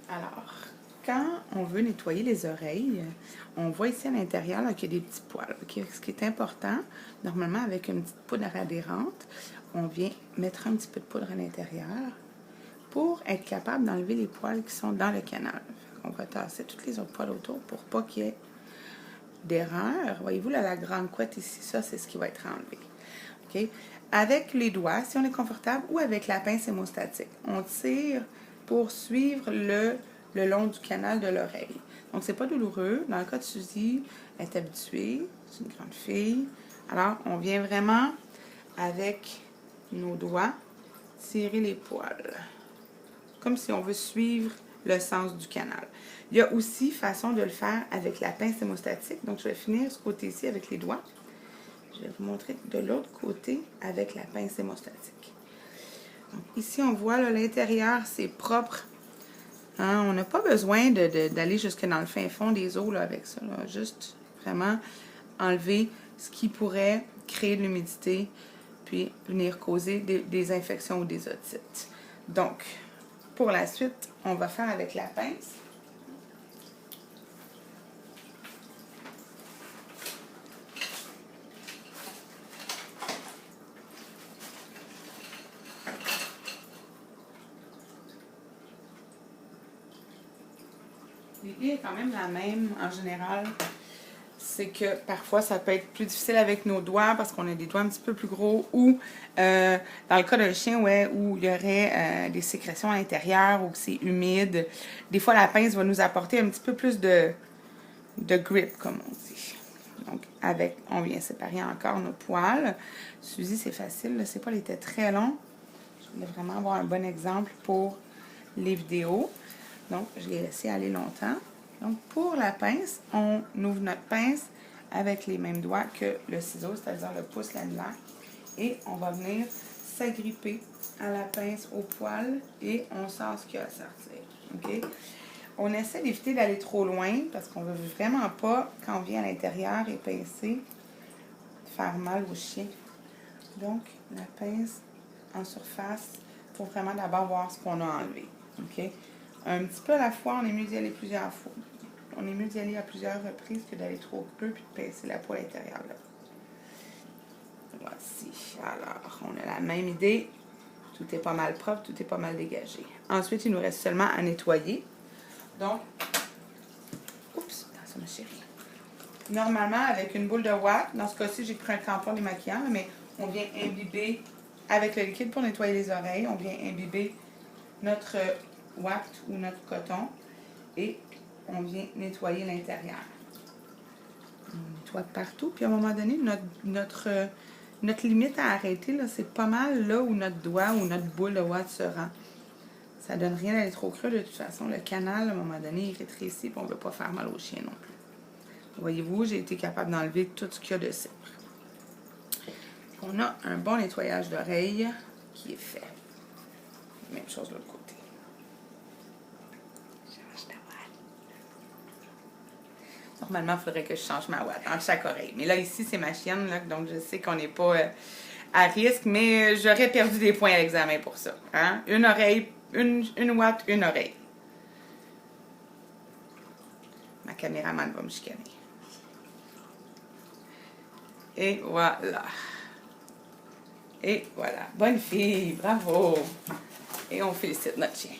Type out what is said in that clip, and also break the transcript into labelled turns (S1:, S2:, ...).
S1: Alors, quand on veut nettoyer les oreilles, on voit ici à l'intérieur qu'il y a des petits poils. Okay? Ce qui est important, normalement avec une petite poudre adhérente, on vient mettre un petit peu de poudre à l'intérieur pour être capable d'enlever les poils qui sont dans le canal. On va tasser toutes les autres poils autour pour pas qu'il y ait d'erreur. Voyez-vous, là, la grande couette ici, ça, c'est ce qui va être enlevé. Okay? Avec les doigts, si on est confortable, ou avec la pince hémostatique, on tire pour suivre le long du canal de l'oreille. Donc, c'est pas douloureux. Dans le cas de Suzy, elle est habituée. C'est une grande fille. Alors, on vient vraiment, avec nos doigts, tirer les poils. Comme si on veut suivre le sens du canal. Il y a aussi façon de le faire avec la pince hémostatique. Donc, je vais finir ce côté-ci avec les doigts. Je vais vous montrer de l'autre côté avec la pince hémostatique. Donc, ici, on voit l'intérieur, c'est propre. Hein? On n'a pas besoin d'aller jusque dans le fin fond des os là, avec ça. Là. Juste vraiment enlever ce qui pourrait créer de l'humidité puis venir causer des infections ou des otites. Donc, pour la suite, on va faire avec la pince. L'idée est quand même la même en général. C'est que parfois, ça peut être plus difficile avec nos doigts parce qu'on a des doigts un petit peu plus gros ou dans le cas d'un chien ouais, où il y aurait des sécrétions à l'intérieur ou que c'est humide, des fois la pince va nous apporter un petit peu plus de grip, comme on dit. Donc, avec, on vient séparer encore nos poils. Suzy, c'est facile, ses poils étaient très longs. Je voulais vraiment avoir un bon exemple pour les vidéos. Donc, je l'ai laissé aller longtemps. Donc, pour la pince, on ouvre notre pince avec les mêmes doigts que le ciseau, c'est-à-dire le pouce l'annulaire. Et on va venir s'agripper à la pince au poil et on sort ce qu'il y a à sortir. OK? On essaie d'éviter d'aller trop loin parce qu'on ne veut vraiment pas, quand on vient à l'intérieur et pincer, faire mal au chien. Donc, la pince en surface pour vraiment d'abord voir ce qu'on a enlevé. OK? Un petit peu à la fois, on est mieux d'y aller plusieurs fois. On est mieux d'y aller à plusieurs reprises que d'aller trop peu puis de pincer la peau à l'intérieur. Voici. Alors, on a la même idée. Tout est pas mal propre, tout est pas mal dégagé. Ensuite, il nous reste seulement à nettoyer. Donc, oups, attention ma chérie. Normalement, avec une boule de ouate, dans ce cas-ci, j'ai pris un tampon démaquillant, mais on vient imbiber avec le liquide pour nettoyer les oreilles. On vient imbiber notre ouate ou notre coton et on vient nettoyer l'intérieur. On nettoie partout, puis à un moment donné, notre limite à arrêter, c'est pas mal là où notre doigt ou notre boule de ouate se rend. Ça donne rien d'aller trop creux de toute façon. Le canal, à un moment donné, il rétrécit et on ne veut pas faire mal au chien non plus. Voyez-vous, j'ai été capable d'enlever tout ce qu'il y a de cire. On a un bon nettoyage d'oreilles qui est fait. Même chose de l'autre côté. Normalement, il faudrait que je change ma ouate entre chaque oreille. Mais là, ici, c'est ma chienne, là, donc je sais qu'on n'est pas à risque, mais j'aurais perdu des points à l'examen pour ça. Hein? Une oreille, une ouate, une oreille. Ma caméraman va me chicaner. Et voilà. Et voilà. Bonne fille, bravo. Et on félicite notre chien.